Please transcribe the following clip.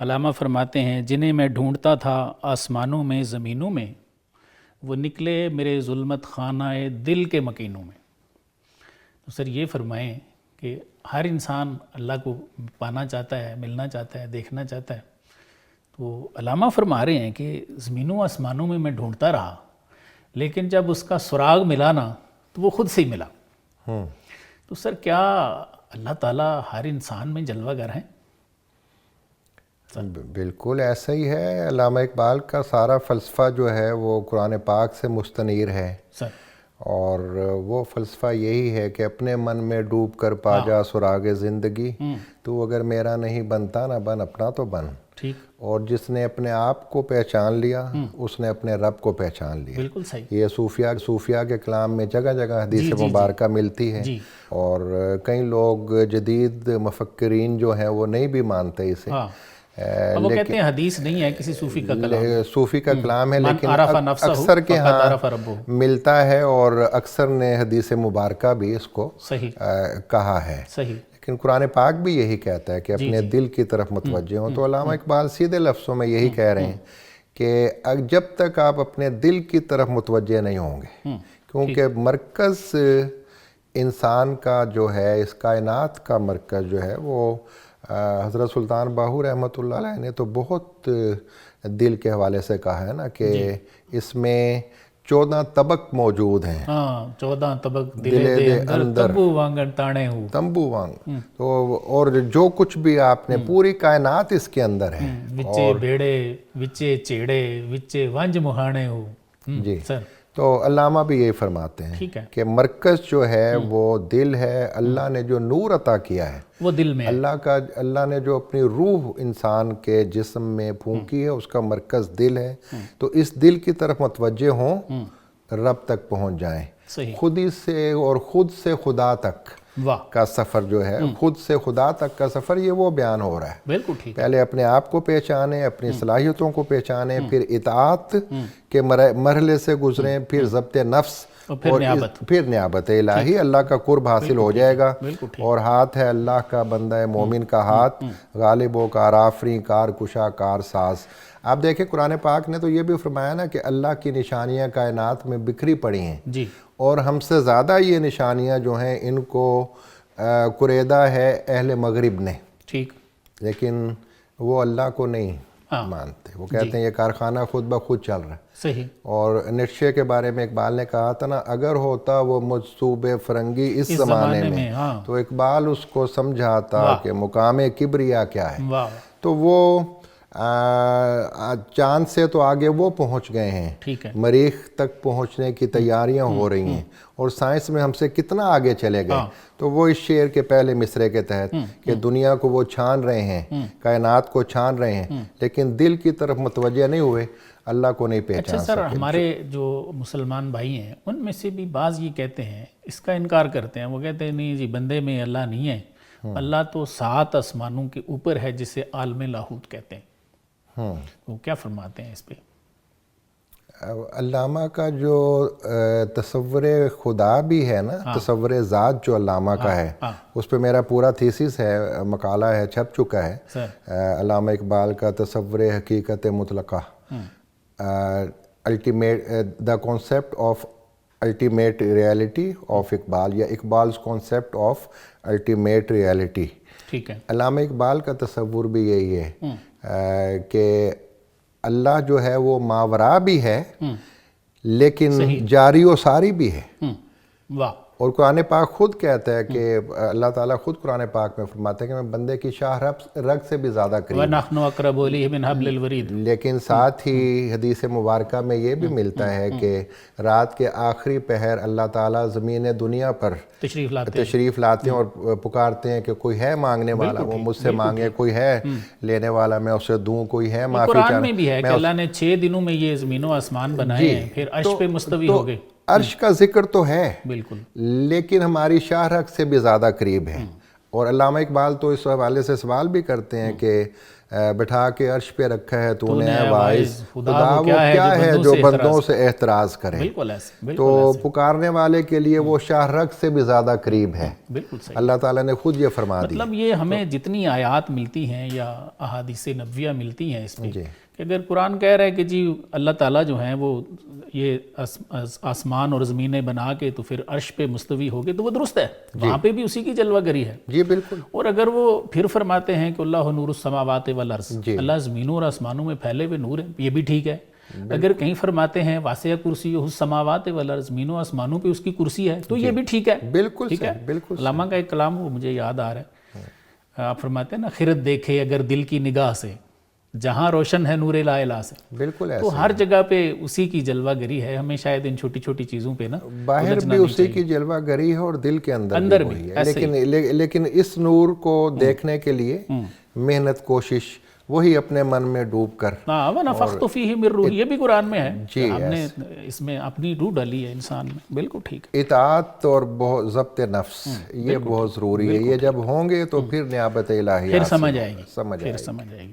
علامہ فرماتے ہیں جنہیں میں ڈھونڈتا تھا آسمانوں میں زمینوں میں، وہ نکلے میرے ظلمت خانہ دل کے مکینوں میں۔ تو سر یہ فرمائیں کہ ہر انسان اللہ کو پانا چاہتا ہے، ملنا چاہتا ہے، دیکھنا چاہتا ہے، تو علامہ فرما رہے ہیں کہ زمینوں آسمانوں میں میں ڈھونڈتا رہا، لیکن جب اس کا سراغ ملا نا تو وہ خود سے ہی ملا۔ تو سر کیا اللہ تعالیٰ ہر انسان میں جلوہ گر ہیں؟ بالکل ایسا ہی ہے۔ علامہ اقبال کا سارا فلسفہ جو ہے وہ قرآن پاک سے مستنیر ہے، سر اور وہ فلسفہ یہی ہے کہ اپنے من میں ڈوب کر پا جا سراغ زندگی، تو اگر میرا نہیں بنتا نہ بن اپنا تو بن۔ ٹھیک، اور جس نے اپنے آپ کو پہچان لیا اس نے اپنے رب کو پہچان لیا۔ بالکل صحیح۔ یہ صوفیاء کے کلام میں جگہ جگہ حدیث مبارکہ ملتی ہے، اور کئی لوگ جدید مفکرین جو ہیں وہ نہیں بھی مانتے اسے، وہ کہتے ہیں حدیث نہیں ہے، کسی صوفی کا کلام، صوفی کا کلام ہے، لیکن عرف اکثر کے ہاں عرف ربہ ملتا ہے، اور اکثر نے حدیث مبارکہ بھی اس کو صحیح کہا ہے۔ صحیح، لیکن قرآن پاک بھی یہی کہتا ہے کہ اپنے دل کی طرف متوجہ ہوں۔ تو علامہ اقبال سیدھے لفظوں میں یہی کہہ رہے ہیں کہ جب تک آپ اپنے دل کی طرف متوجہ نہیں ہوں گے، کیونکہ مرکز انسان کا جو ہے، اس کائنات کا مرکز جو ہے، وہ حضرت سلطان باہو رحمۃ اللہ علیہ نے تو بہت دل کے حوالے سے کہا ہے نا کہ اس میں 14 طبق موجود ہیں۔ 14 طبق دل دے اندر تمبو وانگن تانے ہو، تمبو وانگ، تو اور جو کچھ بھی آپ نے، پوری کائنات اس کے اندر ہے۔ وچے بیڑے وچے چیڑے وچے ونج مہانے ہو۔ جی، سر تو علامہ بھی یہی فرماتے ہیں کہ مرکز جو ہے وہ دل ہے۔ اللہ نے جو نور عطا کیا ہے وہ دل میں، اللہ نے جو اپنی روح انسان کے جسم میں پھونکی ہے، اس کا مرکز دل ہے۔ تو اس دل کی طرف متوجہ ہوں، رب تک پہنچ جائیں۔ خود ہی سے اور خود سے خدا تک کا سفر جو ہے، خود سے خدا تک کا سفر، یہ وہ بیان ہو رہا ہے۔ بالکل ٹھیک۔ پہلے اپنے آپ کو پہچانیں، اپنی صلاحیتوں کو پہچانیں، پھر اطاعت کے مرحلے سے گزریں، پھر ضبط نفس، اور پھر نیابت الہی، اللہ کا قرب حاصل ہو جائے گا۔ اور ہاتھ ہے اللہ کا بندہ مومن کا ہاتھ، غالب و کار آفریں، کار کشا کار ساز۔ آپ دیکھیں قرآن پاک نے تو یہ بھی فرمایا نا کہ اللہ کی نشانیاں کائنات میں بکھری پڑی ہیں، اور ہم سے زیادہ یہ نشانیاں جو ہیں ان کو قریدہ ہے اہل مغرب نے، ٹھیک، لیکن وہ اللہ کو نہیں مانتے۔ وہ کہتے ہیں یہ کارخانہ خود بخود چل رہا ہے۔ صحیح۔ اور نیٹشے کے بارے میں اقبال نے کہا تھا نا، اگر ہوتا وہ مجذوب فرنگی اس زمانے میں، تو اقبال اس کو سمجھاتا کہ مقام کبریا کیا ہے۔ تو وہ چاند سے تو آگے وہ پہنچ گئے ہیں، مریخ تک پہنچنے کی تیاریاں ہو رہی ہیں، اور سائنس میں ہم سے کتنا آگے چلے گئے۔ تو وہ اس شعر کے پہلے مصرے کے تحت کہ دنیا کو وہ چھان رہے ہیں، کائنات کو چھان رہے ہیں، لیکن دل کی طرف متوجہ نہیں ہوئے، اللہ کو نہیں پہچان سکے۔ اچھا سر، ہمارے جو مسلمان بھائی ہیں ان میں سے بھی بعض یہ کہتے ہیں، اس کا انکار کرتے ہیں، وہ کہتے ہیں نہیں جی، بندے میں اللہ نہیں ہے، اللہ تو 7 آسمانوں کے اوپر ہے، جسے عالم لاہوت کہتے ہیں۔ وہ کیا فرماتے ہیں اس پہ؟ علامہ کا جو تصور خدا بھی ہے نا، تصور ذات جو علامہ کا ہے، اس پہ میرا پورا تھیسس ہے، مقالہ ہے، چھپ چکا ہے، علامہ اقبال کا تصور حقیقت مطلقہ، the concept of ultimate reality of Iqbal, یا اقبال's کانسیپٹ آف الٹیمیٹ ریالٹی۔ ٹھیک ہے۔ علامہ اقبال کا تصور بھی یہی ہے کہ اللہ جو ہے وہ ماورا بھی ہے، لیکن جاری و ساری بھی ہے۔ واہ۔ اور قرآن پاک خود کہتا ہے کہ اللہ تعالیٰ خود قرآن پاک میں فرماتا ہے کہ میں بندے کی شاہ رگ سے بھی زیادہ قریب ہوں۔ وَنَحْنُ أَقْرَبُ إِلَيْهِ مِنْ حَبْلِ الْوَرِيدِ۔ لیکن ساتھ ہی حدیث مبارکہ میں یہ بھی ملتا ہے کہ رات کے آخری پہر اللہ تعالیٰ زمین دنیا پر تشریف لاتے ہیں اور پکارتے ہیں کہ کوئی ہے مانگنے والا، وہ مجھ سے مانگے، کوئی ہے لینے والا، میں اسے دوں، کوئی ہے معافی چاہنے۔ قرآن میں بھی ہے کہ اللہ نے 6 دنوں میں یہ زمین و آسمان بنائے ہیں، پھر عرش پہ مستوی ہو گئے۔ عرش کا ذکر تو ہے، بالکل، لیکن ہماری شاہ رگ سے بھی زیادہ قریب ہے۔ اور علامہ اقبال تو اس حوالے سے سوال بھی کرتے ہیں کہ بٹھا کے عرش پہ رکھا ہے تو نے ہے واعظ، خدا وہ کیا ہے جو بندوں سے احتراز کرے. بالکل ایسے، تو پکارنے والے کے لیے وہ شاہ رگ سے بھی زیادہ قریب ہے. بالکل صحیح. اللہ تعالیٰ نے خود یہ فرما دی. مطلب یہ ہمیں جتنی آیات ملتی ہیں یا احادیث نبویہ ملتی ہیں اس میں کہ اگر قرآن کہہ رہا ہے کہ جی اللہ تعالیٰ جو ہیں وہ یہ آسمان اور زمینیں بنا کے تو پھر عرش پہ مستوی ہو گئے تو وہ درست ہے، وہاں پہ بھی اسی کی جلوہ گری ہے. جی بالکل. اور اگر وہ پھر فرماتے ہیں کہ اللہ نور السماوات والارض، اللہ زمینوں اور آسمانوں میں پھیلے ہوئے نور ہے، یہ بھی ٹھیک ہے. اگر کہیں فرماتے ہیں واسع کرسی السماوات والارض، زمینوں آسمانوں پہ اس کی کرسی ہے تو یہ بھی ٹھیک ہے. بالکل ٹھیک ہے. بالکل. علامہ کا ایک کلام وہ مجھے یاد آ رہا ہے، آپ فرماتے ہیں نا خرد دیکھے اگر دل کی نگاہ سے، جہاں روشن ہے نور لا الہ سے. بالکل ایسا. تو ہر جگہ پہ اسی کی جلوہ گری ہے. ہمیں شاید ان چھوٹی چھوٹی چیزوں پہ نا باہر بھی اسی کی جلوہ گری ہے اور دل کے اندر بھی ہے. لیکن اس نور کو دیکھنے کے لیے محنت، کوشش، وہی اپنے من میں ڈوب کر. وَنَفَخْتُ فِيهِ مِن روحی، یہ بھی قرآن میں ہے. ہم نے اس میں اپنی روح ڈالی ہے انسان میں. بالکل ٹھیک ہے. اطاعت اور ضبط نفس یہ بہت ضروری ہے. یہ جب ہوں گے تو پھر نیابت الہی پھر سمجھ آئے گی.